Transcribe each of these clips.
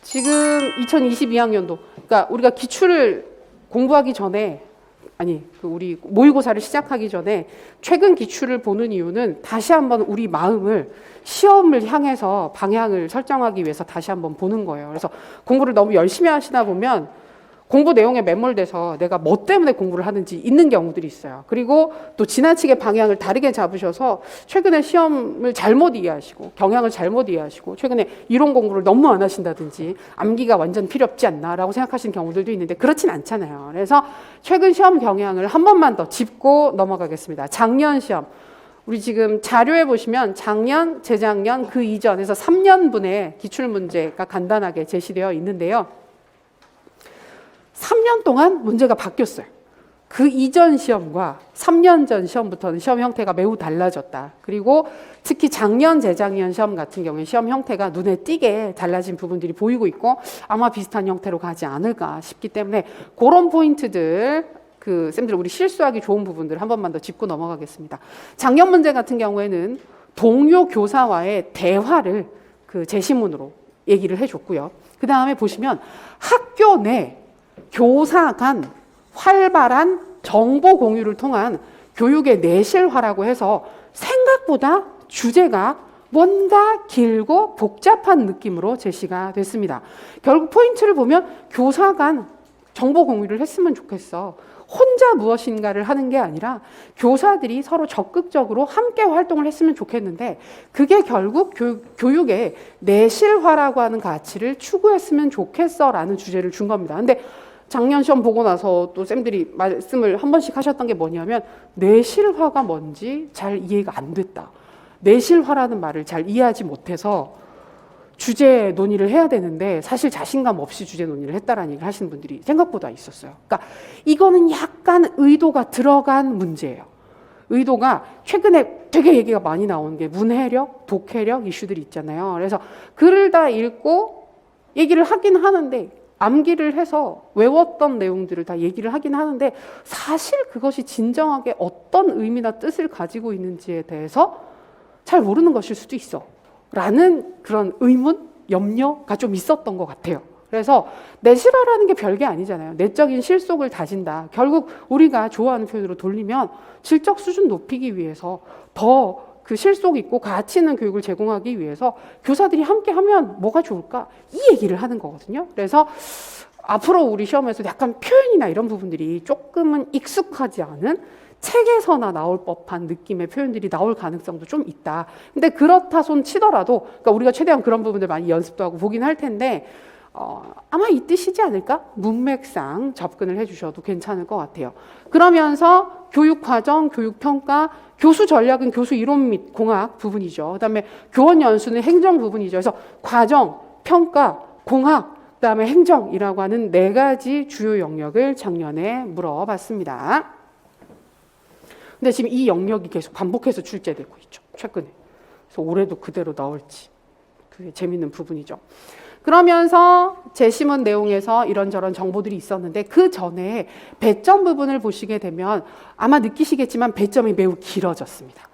지금 2022학년도, 그러니까 우리가 기출을 공부하기 전에, 우리 모의고사를 시작하기 전에 최근 기출을 보는 이유는 다시 한번 우리 마음을 시험을 향해서 방향을 설정하기 위해서 다시 한번 보는 거예요. 그래서 공부를 너무 열심히 하시다 보면 공부 내용에 매몰돼서 내가 뭐 때문에 공부를 하는지 잊는 경우들이 있어요. 그리고 또 지나치게 방향을 다르게 잡으셔서 최근에 시험을 잘못 이해하시고 경향을 잘못 이해하시고 최근에 이론 공부를 너무 안 하신다든지 암기가 완전 필요 없지 않나라고 생각하시는 경우들도 있는데 그렇진 않잖아요. 그래서 최근 시험 경향을 한 번만 더 짚고 넘어가겠습니다. 작년 시험. 우리 지금 자료에 보시면 작년, 재작년, 그 이전에서 3년분의 기출문제가 간단하게 제시되어 있는데요. 3년 동안 문제가 바뀌었어요. 그 이전 시험과 3년 전 시험부터는 시험 형태가 매우 달라졌다. 그리고 특히 작년, 재작년 시험 같은 경우에 시험 형태가 눈에 띄게 달라진 부분들이 보이고 있고 아마 비슷한 형태로 가지 않을까 싶기 때문에 그런 포인트들, 쌤들 우리 실수하기 좋은 부분들 한 번만 더 짚고 넘어가겠습니다. 작년 문제 같은 경우에는 동료 교사와의 대화를 제시문으로 얘기를 해줬고요. 그 다음에 보시면 학교 내 교사 간 활발한 정보 공유를 통한 교육의 내실화라고 해서 생각보다 주제가 뭔가 길고 복잡한 느낌으로 제시가 됐습니다. 결국 포인트를 보면 교사 간 정보 공유를 했으면 좋겠어. 혼자 무엇인가를 하는 게 아니라 교사들이 서로 적극적으로 함께 활동을 했으면 좋겠는데 그게 결국 교육의 내실화라고 하는 가치를 추구했으면 좋겠어라는 주제를 준 겁니다. 근데 작년 시험 보고 나서 또 쌤들이 말씀을 한 번씩 하셨던 게 뭐냐면 내실화가 뭔지 잘 이해가 안 됐다. 내실화라는 말을 잘 이해하지 못해서 주제 논의를 해야 되는데 사실 자신감 없이 주제 논의를 했다라는 얘기를 하시는 분들이 생각보다 있었어요. 그러니까 이거는 약간 의도가 들어간 문제예요. 의도가 최근에 되게 얘기가 많이 나오는 게 문해력, 독해력 이슈들이 있잖아요. 그래서 글을 다 읽고 얘기를 하긴 하는데 암기를 해서 외웠던 내용들을 다 얘기를 하긴 하는데 사실 그것이 진정하게 어떤 의미나 뜻을 가지고 있는지에 대해서 잘 모르는 것일 수도 있어 라는 그런 의문, 염려가 좀 있었던 것 같아요. 그래서 내실화라는 게 별게 아니잖아요. 내적인 실속을 다진다. 결국 우리가 좋아하는 표현으로 돌리면 질적 수준 높이기 위해서 더 실속 있고 가치 있는 교육을 제공하기 위해서 교사들이 함께 하면 뭐가 좋을까? 이 얘기를 하는 거거든요. 그래서 앞으로 우리 시험에서 약간 표현이나 이런 부분들이 조금은 익숙하지 않은 책에서나 나올 법한 느낌의 표현들이 나올 가능성도 좀 있다. 근데 그렇다 손 치더라도 그러니까 우리가 최대한 그런 부분들 많이 연습도 하고 보긴 할 텐데 아마 이 뜻이지 않을까? 문맥상 접근을 해주셔도 괜찮을 것 같아요. 그러면서 교육과정, 교육평가, 교수 전략은 교수 이론 및 공학 부분이죠. 그다음에 교원 연수는 행정 부분이죠. 그래서 과정, 평가, 공학, 그다음에 행정이라고 하는 4가지 주요 영역을 작년에 물어봤습니다. 근데 지금 이 영역이 계속 반복해서 출제되고 있죠. 최근에. 그래서 올해도 그대로 나올지. 그게 재밌는 부분이죠. 그러면서 제시문 내용에서 이런저런 정보들이 있었는데 그 전에 배점 부분을 보시게 되면 아마 느끼시겠지만 배점이 매우 길어졌습니다.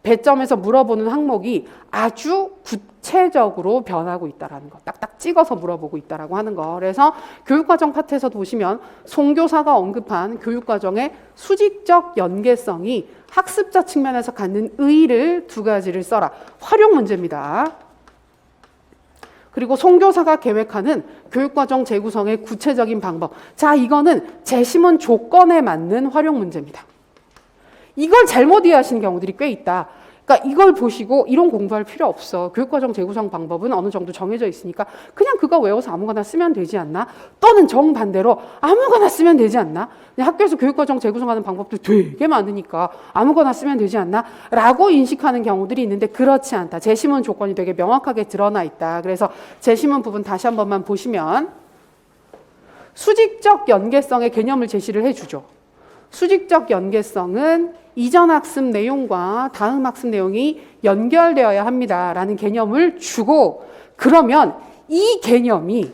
배점에서 물어보는 항목이 아주 구체적으로 변하고 있다는 거, 딱딱 찍어서 물어보고 있다라고 하는 거. 그래서 교육과정 파트에서도 보시면 송교사가 언급한 교육과정의 수직적 연계성이 학습자 측면에서 갖는 의의를 2가지를 써라. 활용 문제입니다. 그리고 송교사가 계획하는 교육과정 재구성의 구체적인 방법. 자, 이거는 제시문 조건에 맞는 활용 문제입니다. 이걸 잘못 이해하시는 경우들이 꽤 있다. 그러니까 이걸 보시고 이론 공부할 필요 없어. 교육과정 재구성 방법은 어느 정도 정해져 있으니까 그냥 그거 외워서 아무거나 쓰면 되지 않나? 또는 정반대로 아무거나 쓰면 되지 않나? 학교에서 교육과정 재구성하는 방법도 되게 많으니까 아무거나 쓰면 되지 않나? 라고 인식하는 경우들이 있는데 그렇지 않다. 제시문 조건이 되게 명확하게 드러나 있다. 그래서 제시문 부분 다시 한 번만 보시면 수직적 연계성의 개념을 제시를 해주죠. 수직적 연계성은 이전 학습 내용과 다음 학습 내용이 연결되어야 합니다라는 개념을 주고 그러면 이 개념이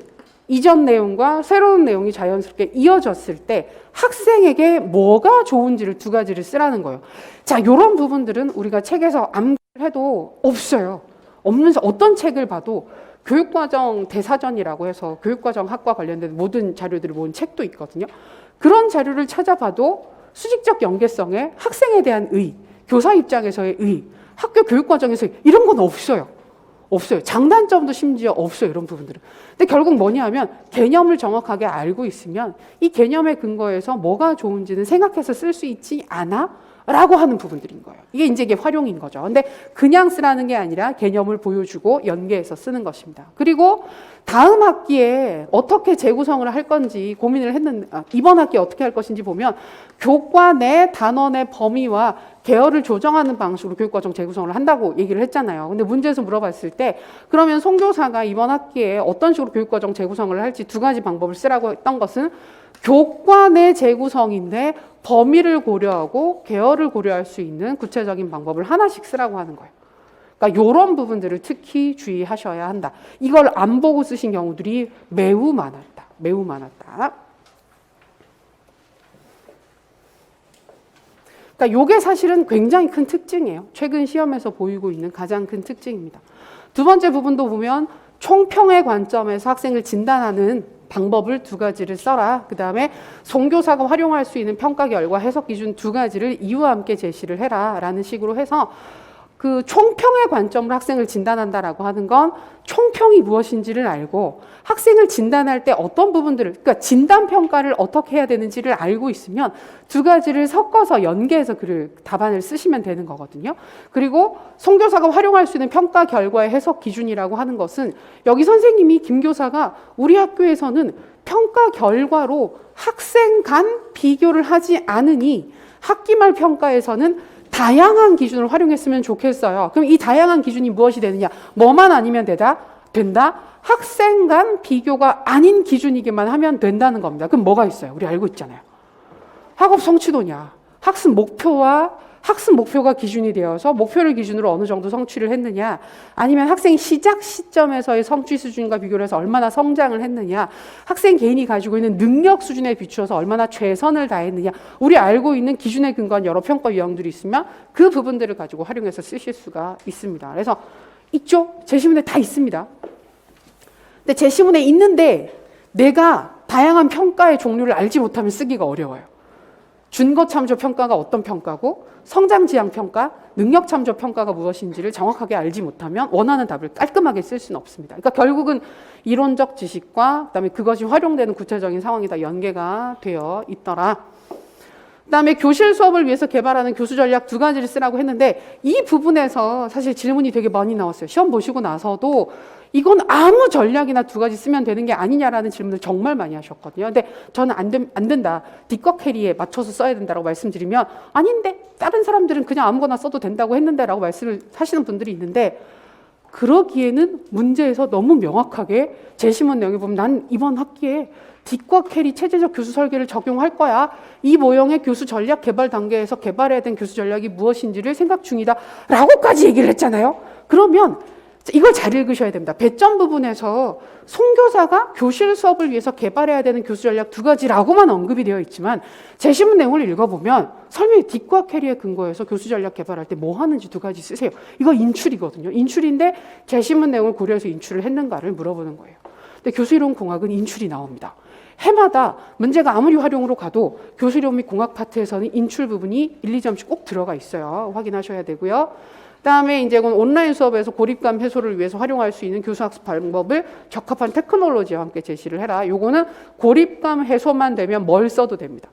이전 내용과 새로운 내용이 자연스럽게 이어졌을 때 학생에게 뭐가 좋은지를 2가지를 쓰라는 거예요. 자, 이런 부분들은 우리가 책에서 암기를 해도 없어요. 없는 어떤 책을 봐도 교육과정 대사전이라고 해서 교육과정 학과 관련된 모든 자료들을 모은 책도 있거든요. 그런 자료를 찾아봐도 수직적 연계성에 학생에 대한 의, 교사 입장에서의 의, 학교 교육과정에서 이런 건 없어요. 없어요. 장단점도 심지어 없어요. 이런 부분들은. 근데 결국 뭐냐면 개념을 정확하게 알고 있으면 이 개념의 근거에서 뭐가 좋은지는 생각해서 쓸 수 있지 않아? 라고 하는 부분들인 거예요. 이게 활용인 거죠. 근데 그냥 쓰라는 게 아니라 개념을 보여주고 연계해서 쓰는 것입니다. 그리고 다음 학기에 어떻게 재구성을 할 건지 고민을 했는데, 이번 학기에 어떻게 할 것인지 보면 교과 내 단원의 범위와 계열을 조정하는 방식으로 교육과정 재구성을 한다고 얘기를 했잖아요. 근데 문제에서 물어봤을 때 그러면 송교사가 이번 학기에 어떤 식으로 교육과정 재구성을 할지 두 가지 방법을 쓰라고 했던 것은 교과 내 재구성인데 범위를 고려하고 계열을 고려할 수 있는 구체적인 방법을 하나씩 쓰라고 하는 거예요. 그러니까 이런 부분들을 특히 주의하셔야 한다. 이걸 안 보고 쓰신 경우들이 매우 많았다. 매우 많았다. 그러니까 이게 사실은 굉장히 큰 특징이에요. 최근 시험에서 보이고 있는 가장 큰 특징입니다. 두 번째 부분도 보면 총평의 관점에서 학생을 진단하는 방법을 두 가지를 써라. 그 다음에 송교사가 활용할 수 있는 평가 결과 해석 기준 두 가지를 이유와 함께 제시를 해라 라는 식으로 해서 그 총평의 관점으로 학생을 진단한다라고 하는 건 총평이 무엇인지를 알고 학생을 진단할 때 어떤 부분들을, 그러니까 진단평가를 어떻게 해야 되는지를 알고 있으면 두 가지를 섞어서 연계해서 답안을 쓰시면 되는 거거든요. 그리고 송교사가 활용할 수 있는 평가 결과의 해석 기준이라고 하는 것은 여기 선생님이 김 교사가 우리 학교에서는 평가 결과로 학생 간 비교를 하지 않으니 학기말 평가에서는 다양한 기준을 활용했으면 좋겠어요. 그럼 이 다양한 기준이 무엇이 되느냐? 뭐만 아니면 된다? 학생 간 비교가 아닌 기준이기만 하면 된다는 겁니다. 그럼 뭐가 있어요? 우리 알고 있잖아요. 학업 성취도냐? 학습 목표가 기준이 되어서 목표를 기준으로 어느 정도 성취를 했느냐, 아니면 학생 시작 시점에서의 성취 수준과 비교를 해서 얼마나 성장을 했느냐, 학생 개인이 가지고 있는 능력 수준에 비추어서 얼마나 최선을 다했느냐, 우리 알고 있는 기준에 근거한 여러 평가 유형들이 있으면 그 부분들을 가지고 활용해서 쓰실 수가 있습니다. 그래서 있죠? 제시문에 다 있습니다. 근데 제시문에 있는데 내가 다양한 평가의 종류를 알지 못하면 쓰기가 어려워요. 준거 참조 평가가 어떤 평가고 성장 지향 평가, 능력 참조 평가가 무엇인지를 정확하게 알지 못하면 원하는 답을 깔끔하게 쓸 수는 없습니다. 그러니까 결국은 이론적 지식과 그다음에 그것이 활용되는 구체적인 상황이 다 연계가 되어 있더라. 그다음에 교실 수업을 위해서 개발하는 교수 전략 두 가지를 쓰라고 했는데 이 부분에서 사실 질문이 되게 많이 나왔어요. 시험 보시고 나서도 이건 아무 전략이나 두 가지 쓰면 되는 게 아니냐라는 질문을 정말 많이 하셨거든요. 근데 저는 안 된다. 뒷과 캐리에 맞춰서 써야 된다고 말씀드리면 아닌데 다른 사람들은 그냥 아무거나 써도 된다고 했는데 라고 말씀을 하시는 분들이 있는데 그러기에는 문제에서 너무 명확하게 제시문 내용에 보면 난 이번 학기에 뒷과 캐리 체제적 교수 설계를 적용할 거야. 이 모형의 교수 전략 개발 단계에서 개발해야 된 교수 전략이 무엇인지를 생각 중이다. 라고까지 얘기를 했잖아요. 그러면 이걸 잘 읽으셔야 됩니다. 배점 부분에서 송교사가 교실 수업을 위해서 개발해야 되는 교수 전략 두 가지라고만 언급이 되어 있지만 제시문 내용을 읽어보면 설명이 뒷과 캐리에 근거해서 교수 전략 개발할 때 뭐 하는지 두 가지 쓰세요. 이거 인출이거든요. 인출인데 제시문 내용을 고려해서 인출을 했는가를 물어보는 거예요. 근데 교수이론 공학은 인출이 나옵니다. 해마다 문제가 아무리 활용으로 가도 교수이론 및 공학 파트에서는 인출 부분이 1, 2점씩 꼭 들어가 있어요. 확인하셔야 되고요. 그다음에 이제 온라인 수업에서 고립감 해소를 위해서 활용할 수 있는 교수학습 방법을 적합한 테크놀로지와 함께 제시를 해라. 요거는 고립감 해소만 되면 뭘 써도 됩니다.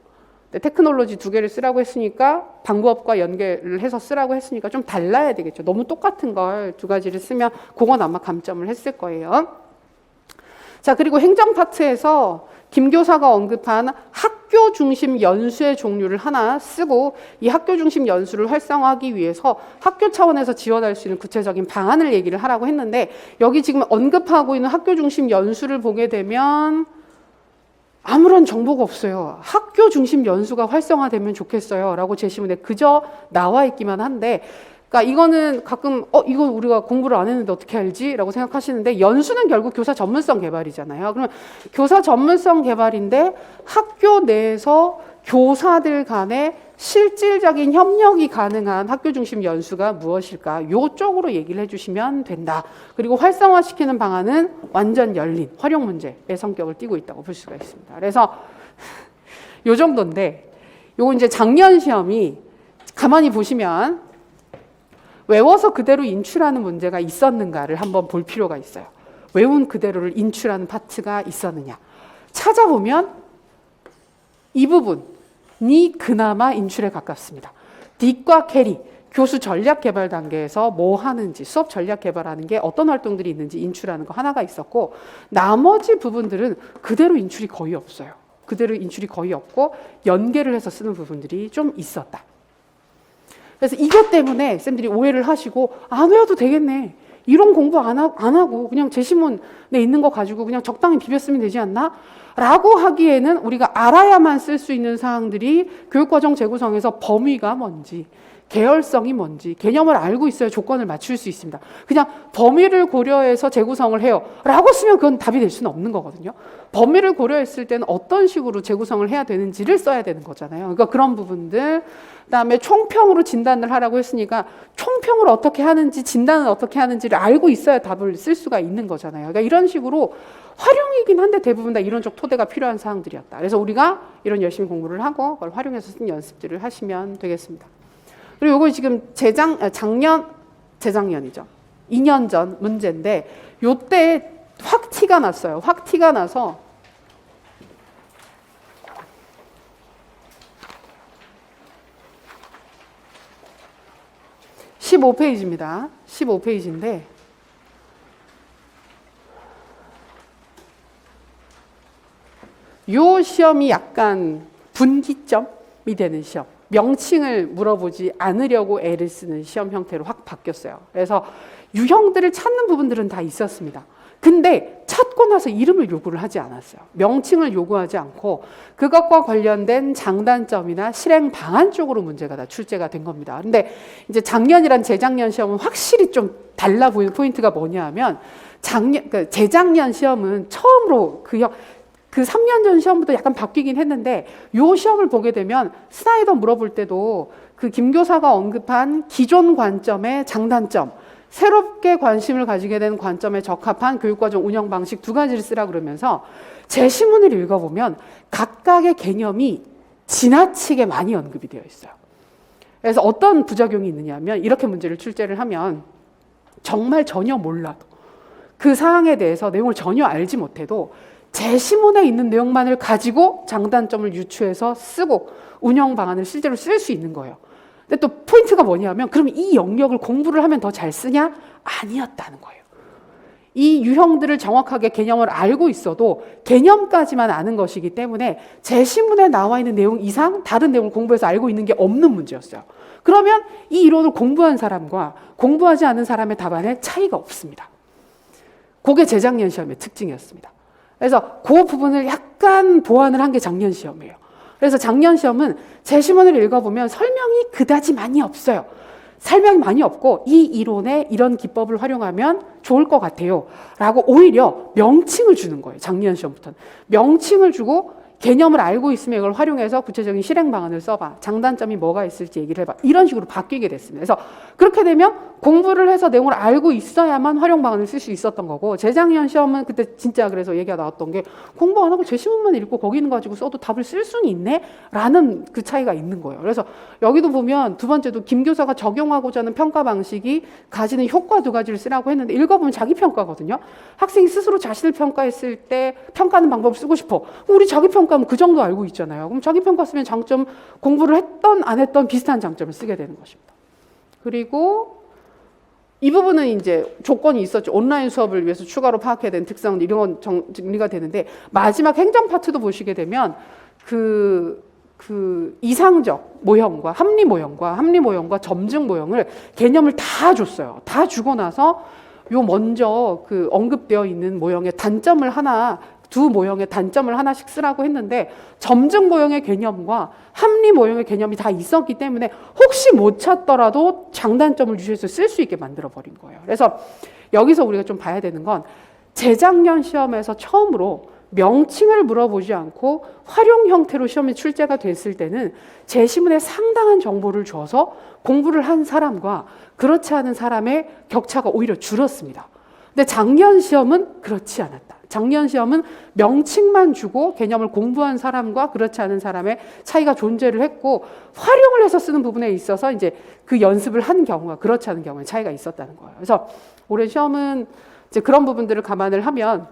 테크놀로지 두 개를 쓰라고 했으니까 방법과 연계를 해서 쓰라고 했으니까 좀 달라야 되겠죠. 너무 똑같은 걸 두 가지를 쓰면 그건 아마 감점을 했을 거예요. 자, 그리고 행정 파트에서 김 교사가 언급한 학교 중심 연수의 종류를 하나 쓰고 이 학교 중심 연수를 활성화하기 위해서 학교 차원에서 지원할 수 있는 구체적인 방안을 얘기를 하라고 했는데 여기 지금 언급하고 있는 학교 중심 연수를 보게 되면 아무런 정보가 없어요. 학교 중심 연수가 활성화되면 좋겠어요 라고 제시문에 그저 나와 있기만 한데 그러니까 이거는 가끔 이거 우리가 공부를 안 했는데 어떻게 알지? 라고 생각하시는데 연수는 결국 교사 전문성 개발이잖아요. 그러면 교사 전문성 개발인데 학교 내에서 교사들 간의 실질적인 협력이 가능한 학교 중심 연수가 무엇일까? 요쪽으로 얘기를 해주시면 된다. 그리고 활성화시키는 방안은 완전 열린 활용 문제의 성격을 띠고 있다고 볼 수가 있습니다. 그래서 요 정도인데, 요거 이제 작년 시험이 가만히 보시면 외워서 그대로 인출하는 문제가 있었는가를 한번 볼 필요가 있어요. 외운 그대로를 인출하는 파트가 있었느냐. 찾아보면 이 부분이 그나마 인출에 가깝습니다. 딕과 캐리, 교수 전략 개발 단계에서 뭐 하는지, 수업 전략 개발하는 게 어떤 활동들이 있는지 인출하는 거 하나가 있었고, 나머지 부분들은 그대로 인출이 거의 없어요. 그대로 인출이 거의 없고 연계를 해서 쓰는 부분들이 좀 있었다. 그래서 이것 때문에 쌤들이 오해를 하시고 안 외워도 되겠네. 이론 공부 안 하고 그냥 제시문에 있는 거 가지고 그냥 적당히 비벼쓰면 되지 않나? 라고 하기에는 우리가 알아야만 쓸 수 있는 사항들이 교육과정 재구성에서 범위가 뭔지, 계열성이 뭔지, 개념을 알고 있어야 조건을 맞출 수 있습니다. 그냥 범위를 고려해서 재구성을 해요 라고 쓰면 그건 답이 될 수는 없는 거거든요. 범위를 고려했을 때는 어떤 식으로 재구성을 해야 되는지를 써야 되는 거잖아요. 그러니까 그런 부분들, 그다음에 총평으로 진단을 하라고 했으니까 총평을 어떻게 하는지, 진단을 어떻게 하는지를 알고 있어야 답을 쓸 수가 있는 거잖아요. 그러니까 이런 식으로 활용이긴 한데 대부분 다 이론적 토대가 필요한 사항들이었다. 그래서 우리가 이런 열심히 공부를 하고 그걸 활용해서 쓴 연습들을 하시면 되겠습니다. 그리고 이거 지금 재작년이죠. 2년 전 문제인데 요때 확 티가 났어요. 확 티가 나서 (15페이지입니다) 15페이지인데 요 시험이 약간 분기점이 되는 시험. 명칭을 물어보지 않으려고 애를 쓰는 시험 형태로 확 바뀌었어요. 그래서 유형들을 찾는 부분들은 다 있었습니다. 근데 찾고 나서 이름을 요구를 하지 않았어요. 명칭을 요구하지 않고 그것과 관련된 장단점이나 실행 방안 쪽으로 문제가 다 출제가 된 겁니다. 근데 이제 작년이란 재작년 시험은 확실히 좀 달라 보이는 포인트가 뭐냐 하면 재작년 시험은 처음으로 그 3년 전 시험부터 약간 바뀌긴 했는데 요 시험을 보게 되면 스나이더 물어볼 때도 그 김 교사가 언급한 기존 관점의 장단점, 새롭게 관심을 가지게 된 관점에 적합한 교육과정 운영 방식 두 가지를 쓰라 그러면서 제시문을 읽어보면 각각의 개념이 지나치게 많이 언급이 되어 있어요. 그래서 어떤 부작용이 있느냐 하면 이렇게 문제를 출제를 하면 정말 전혀 몰라도 그 사항에 대해서 내용을 전혀 알지 못해도 제시문에 있는 내용만을 가지고 장단점을 유추해서 쓰고 운영 방안을 실제로 쓸 수 있는 거예요. 근데 또 포인트가 뭐냐면 그럼 이 영역을 공부를 하면 더 잘 쓰냐? 아니었다는 거예요. 이 유형들을 정확하게 개념을 알고 있어도 개념까지만 아는 것이기 때문에 제시문에 나와 있는 내용 이상 다른 내용을 공부해서 알고 있는 게 없는 문제였어요. 그러면 이 이론을 공부한 사람과 공부하지 않은 사람의 답안에 차이가 없습니다. 그게 재작년 시험의 특징이었습니다. 그래서 그 부분을 약간 보완을 한 게 작년 시험이에요. 그래서 작년 시험은 제시문을 읽어보면 설명이 그다지 많이 없어요. 설명이 많이 없고 이 이론에 이런 기법을 활용하면 좋을 것 같아요 라고 오히려 명칭을 주는 거예요. 작년 시험부터는. 명칭을 주고 개념을 알고 있으면 이걸 활용해서 구체적인 실행 방안을 써봐. 장단점이 뭐가 있을지 얘기를 해봐. 이런 식으로 바뀌게 됐습니다. 그래서 그렇게 되면 공부를 해서 내용을 알고 있어야만 활용 방안을 쓸 수 있었던 거고 재작년 시험은 그때 진짜 그래서 얘기가 나왔던 게 공부 안 하고 제시문만 읽고 거기 있는 거 가지고 써도 답을 쓸 수는 있네? 라는 그 차이가 있는 거예요. 그래서 여기도 보면 두 번째도 김 교사가 적용하고자 하는 평가 방식이 가지는 효과 두 가지를 쓰라고 했는데 읽어보면 자기평가거든요. 학생이 스스로 자신을 평가했을 때 평가하는 방법을 쓰고 싶어. 우리 자기평가하면 그 정도 알고 있잖아요. 그럼 자기평가 쓰면 장점, 공부를 했던 안 했던 비슷한 장점을 쓰게 되는 것입니다. 그리고 이 부분은 이제 조건이 있었죠. 온라인 수업을 위해서 추가로 파악해야 되는 특성 이런 건 정리가 되는데 마지막 행정 파트도 보시게 되면 그 이상적 모형과 합리 모형과 점증 모형을 개념을 다 줬어요. 다 주고 나서 요 먼저 그 언급되어 있는 모형의 단점을 두 모형의 단점을 하나씩 쓰라고 했는데 점증 모형의 개념과 합리 모형의 개념이 다 있었기 때문에 혹시 못 찾더라도 장단점을 유추해서 쓸 수 있게 만들어버린 거예요. 그래서 여기서 우리가 좀 봐야 되는 건 재작년 시험에서 처음으로 명칭을 물어보지 않고 활용 형태로 시험이 출제가 됐을 때는 제시문에 상당한 정보를 줘서 공부를 한 사람과 그렇지 않은 사람의 격차가 오히려 줄었습니다. 근데 작년 시험은 그렇지 않았다. 작년 시험은 명칭만 주고 개념을 공부한 사람과 그렇지 않은 사람의 차이가 존재를 했고, 활용을 해서 쓰는 부분에 있어서 이제 그 연습을 한 경우와 그렇지 않은 경우에 차이가 있었다는 거예요. 그래서 올해 시험은 이제 그런 부분들을 감안을 하면,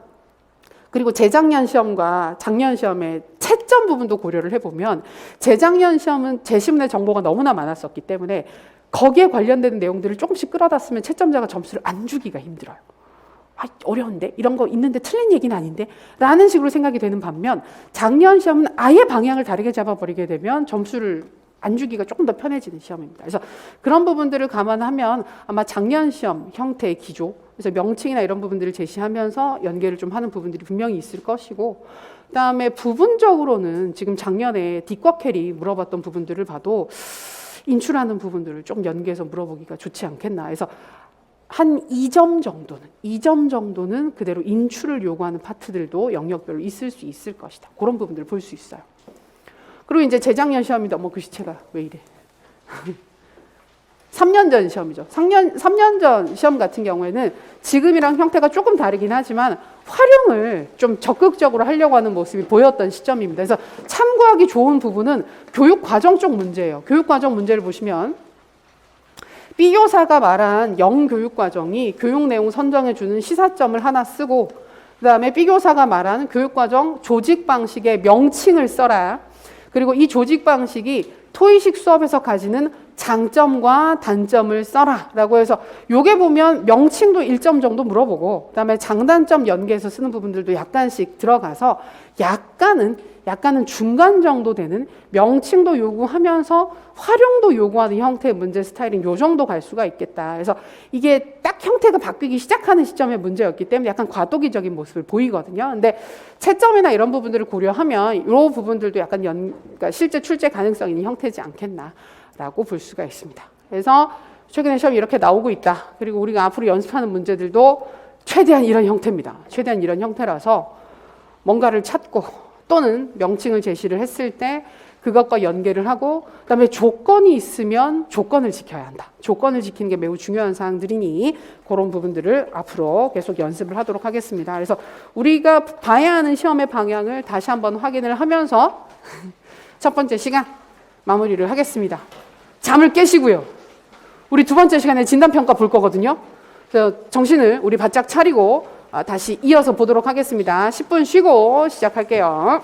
그리고 재작년 시험과 작년 시험의 채점 부분도 고려를 해보면, 재작년 시험은 제시문의 정보가 너무나 많았었기 때문에 거기에 관련된 내용들을 조금씩 끌어다 쓰면 채점자가 점수를 안 주기가 힘들어요. 아, 어려운데? 이런 거 있는데 틀린 얘기는 아닌데? 라는 식으로 생각이 되는 반면, 작년 시험은 아예 방향을 다르게 잡아버리게 되면 점수를 안 주기가 조금 더 편해지는 시험입니다. 그래서 그런 부분들을 감안하면 아마 작년 시험 형태의 기조, 그래서 명칭이나 이런 부분들을 제시하면서 연계를 좀 하는 부분들이 분명히 있을 것이고, 그다음에 부분적으로는 지금 작년에 뒷과 캐리 물어봤던 부분들을 봐도 인출하는 부분들을 좀 연계해서 물어보기가 좋지 않겠나. 그래서 한 2점 정도는 그대로 인출을 요구하는 파트들도 영역별로 있을 수 있을 것이다. 그런 부분들을 볼 수 있어요. 그리고 이제 재작년 시험이다. 뭐 글씨체가 왜 이래. 3년 전 시험이죠. 3년 전 시험 같은 경우에는 지금이랑 형태가 조금 다르긴 하지만 활용을 좀 적극적으로 하려고 하는 모습이 보였던 시점입니다. 그래서 참고하기 좋은 부분은 교육과정 쪽 문제예요. 교육과정 문제를 보시면 B교사가 말한 영교육과정이 교육 내용 선정해주는 시사점을 하나 쓰고, 그 다음에 B교사가 말하는 교육과정 조직 방식의 명칭을 써라. 그리고 이 조직 방식이 토의식 수업에서 가지는 장점과 단점을 써라 라고 해서, 요게 보면 명칭도 1점 정도 물어보고 그다음에 장단점 연계해서 쓰는 부분들도 약간씩 들어가서 약간은 중간 정도 되는, 명칭도 요구하면서 활용도 요구하는 형태의 문제 스타일인 요 정도 갈 수가 있겠다. 그래서 이게 딱 형태가 바뀌기 시작하는 시점의 문제였기 때문에 약간 과도기적인 모습을 보이거든요. 근데 채점이나 이런 부분들을 고려하면 이 부분들도 약간 그러니까 실제 출제 가능성이 있는 형태지 않겠나라고 볼 수가 있습니다. 그래서 최근에 시험이 이렇게 나오고 있다. 그리고 우리가 앞으로 연습하는 문제들도 최대한 이런 형태입니다. 최대한 이런 형태라서 뭔가를 찾고 또는 명칭을 제시를 했을 때 그것과 연계를 하고, 그다음에 조건이 있으면 조건을 지켜야 한다. 조건을 지키는 게 매우 중요한 사항들이니 그런 부분들을 앞으로 계속 연습을 하도록 하겠습니다. 그래서 우리가 봐야 하는 시험의 방향을 다시 한번 확인을 하면서 첫 번째 시간 마무리를 하겠습니다. 잠을 깨시고요. 우리 두 번째 시간에 진단평가 볼 거거든요. 그래서 정신을 우리 바짝 차리고 다시 이어서 보도록 하겠습니다. 10분 쉬고 시작할게요.